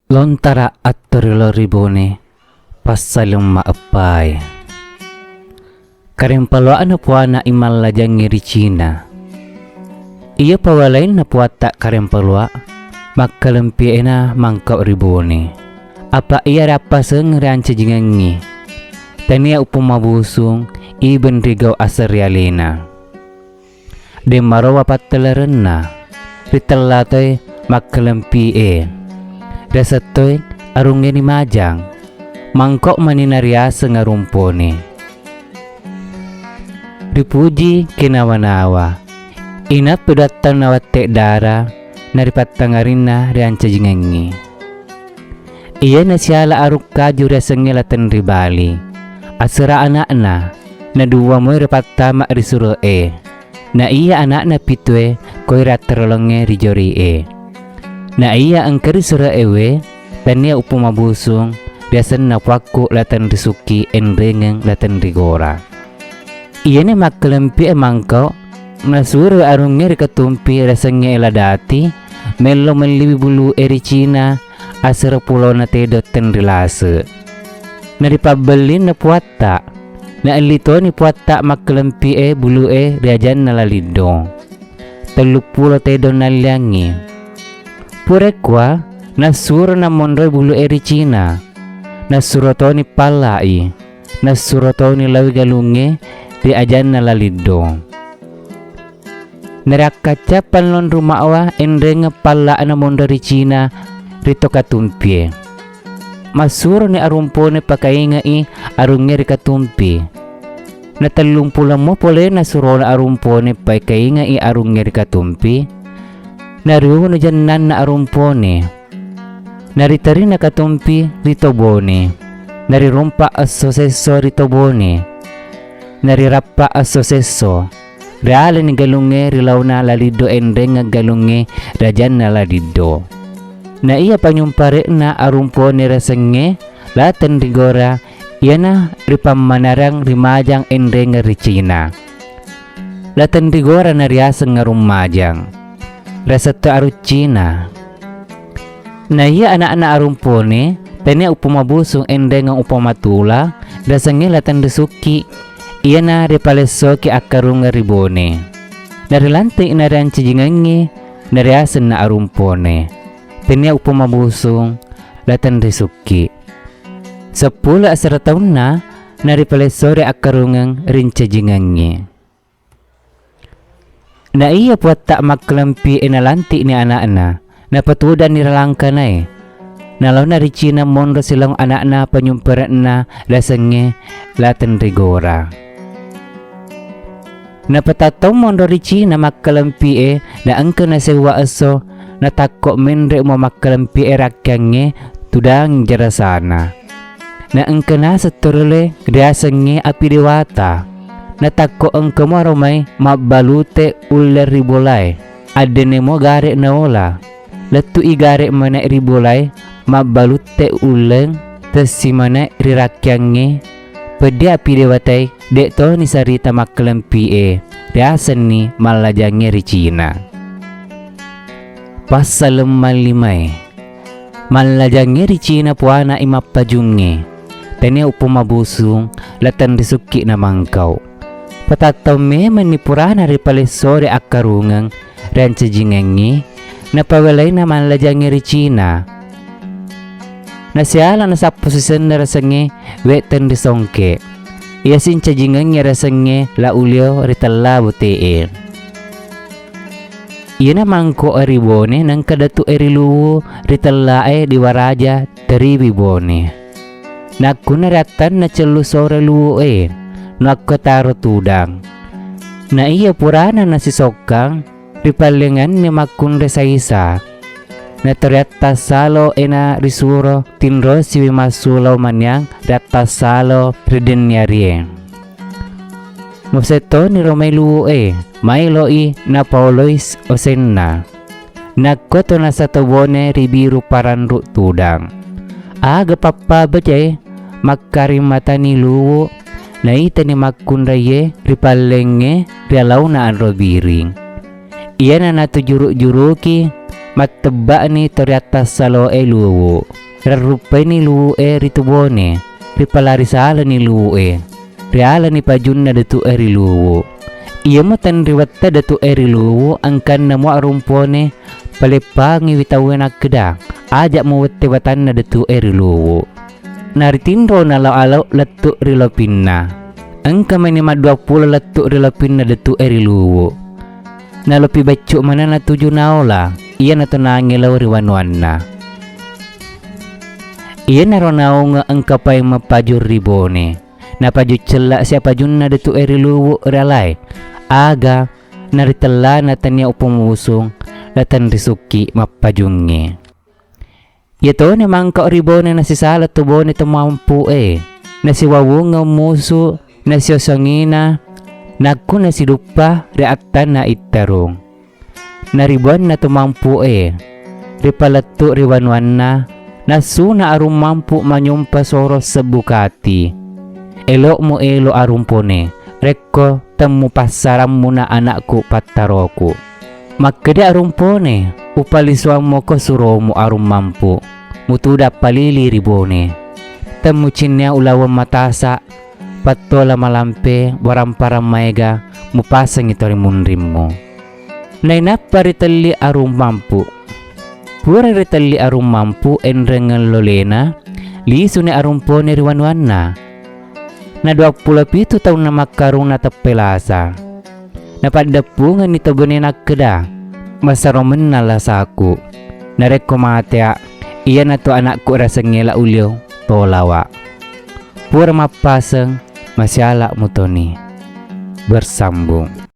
Lontara attorilo ribone passalong maapay. Karempaloan na puana imal lajang ngiricina. Iya pawalain na puata karempaloa magkalampi na mangkau ribone. Apa iya rapaseng ranca jingangi. Tania upumabusung iben rigaw asaryalena. De marawa patalaran na ritalatoy magkalampi Dasatoy arungnya ni majang mangkok maninariasa ngarumpone. Dipuji kinawanawa inat pedatan nawate dara naripatangarin na rianca jingangi. Iya nasyala aruk kaju rasangnya latan ribali asera anak na dua mo repatama risuro na iya anak na pitwe koy raterolongnya rijori na iya angkari sura ewe tania upumabusung dasan na wakku latan risuki enrengeng latan rigora. Iya ne makkelempi emangkau na sura arungnya rikatumpi rasangnya eladati melo meliwi bulu ericina asera pulau na tedot ten rilase. Na dipabelin na puata na elito ni puata makkelempi bulu riajan na lalido. Teluk pulau tedon naliangi. Purekwa nasuro na monroy bulu ericina nasuro to ni palai nasuro to ni lawi galunge di ajan na lalido. Nerakaca panlon rumawa enreng pala na mondo ricina rito katumpie. Masuro ni arumpone pakainga arungnya rikatumpi. Natalung pula mo pole nasuro na arumpone pakainga arungnya rikatumpi. Nariwo na janan na arumpone. Naritari na katumpi ritobone. Narirumpa asoseso ritobone. Narirapa asoseso. Reale ni galunge rilaw na lalido endeng nga galunge rajan na lalido. Na iya panyumpare na arumpone rasenge latan rigora iya na ripamanarang rimajang endeng nga ricina. Latan rigora na riasang nga rumajang. Rasato arucina. Na iya anak-anak arumpone tanya upumabusong endeng ang upamatula dasangnya latan resuki iya na repaleso ki akarung ribone. Narilanting na rin cijingangi nariasan na arumpone tanya upumabusong latan resuki. 10 tahun na naripaleso re akarungang rin cijingangi. Na iya puat tak maklampi inalanti ni anak-anak na patudan ni ralangka na nalaw na ricina mondo silang anak na panyumparan na lasangnya latan rigora. Napatataw mondo ricina maklampi na angka na sewa aso na takok menre mo maklampi rakyangnya tudang jarasana. Na angka na sa turule grasangnya api dewata. Natako ang kamaromay mabalute ular ribolay adene mo gare na ola latu igare mana ribolay mabalute ulang tas si mana rirakyangge pedi api dewatay dekto ni sarita maklampi riasan ni malajangge ricina. Pasal malimay malajangge ricina puana imapajungge tanya upumabusung latan risuki na mangkau. Patataw me manipurana ripalesore akarungang ranca jingangi na pawalay na manlajang ricina. Nasyala na sa posisyon na rasange wetan risongke. Iasin ca jingangi rasange laulyo ritala butee. Iya na mangko aribone nang kadatu eriluwo ritalae diwaraja teribibone. Nakunaratan na celusore luwo nakataro tudang. Na iya purana na si Sokang ripalingan ni makun resayisa. Na teriata salo ena risuro tinro si wimasulaw manyang riata salo ridenyarien. Museto ni Romay luo may loi na Paulois osenna. Nagkoto na sa tubone ribiru paranru tudang. Aga papabajay magkarimata ni luo na ita ni makunraye ripalenge rialaw na anrobiring. Iya na natujuru-juruki Mateba ni tori atas salo luwu. Rarupay ni luwu ritubone. Ripalari sala ni luwu Riala ni pajun na datu luwu. Iya mo tan riwatta datu luwu angkan na mo arumpone. Palepangi witawen akda. Ajak mo watan na datu luwu. Naritindro na alaw latu rilopin na. Angka may ni madwapula latu rilopin na datu luwu. Nalopi bacu mana na tuju naola. Iya na to nangilaw riwanwan na. Iya na ronao nga angka pa'y mapajur ribone. Napaju celak siapa jun na datu luwu ralay. Aga naritala na tanya upumusong latan risuki mapajungi. Yato ni mangka ribone na sisala tubone tumampu Nasiwawu nga muso nasiyosangina. Nagko na silupa reaktan na itarong. Naribuan na tumampu Ripalatu riwanwan na. Nasuna arum mampu manyumpa soros sa bukati. Elo mo elo arumpone. Rekko temu pasaram mo na anakku pataroku. Magkada arumpone. Upaliswang mo ko suromo arum mampu. Mutuda palili ribone. Temu cinya ulawang matasa. Patola malampe waramparam maiga. Mupasang ito rimunrim mo. Nainap paritali arum mampu. Pura ritali arum mampu enrengan lolena. Liso ni arumpone riwanwan na. Na 27 tahun na makarong natapelasa. Napadapungan nito gunin akda. Masaromen na lasaku. Narekomatea. Iya na to anakku rasangila ulyo tolawa. Pura mapasang masyala mutoni. Bersambung.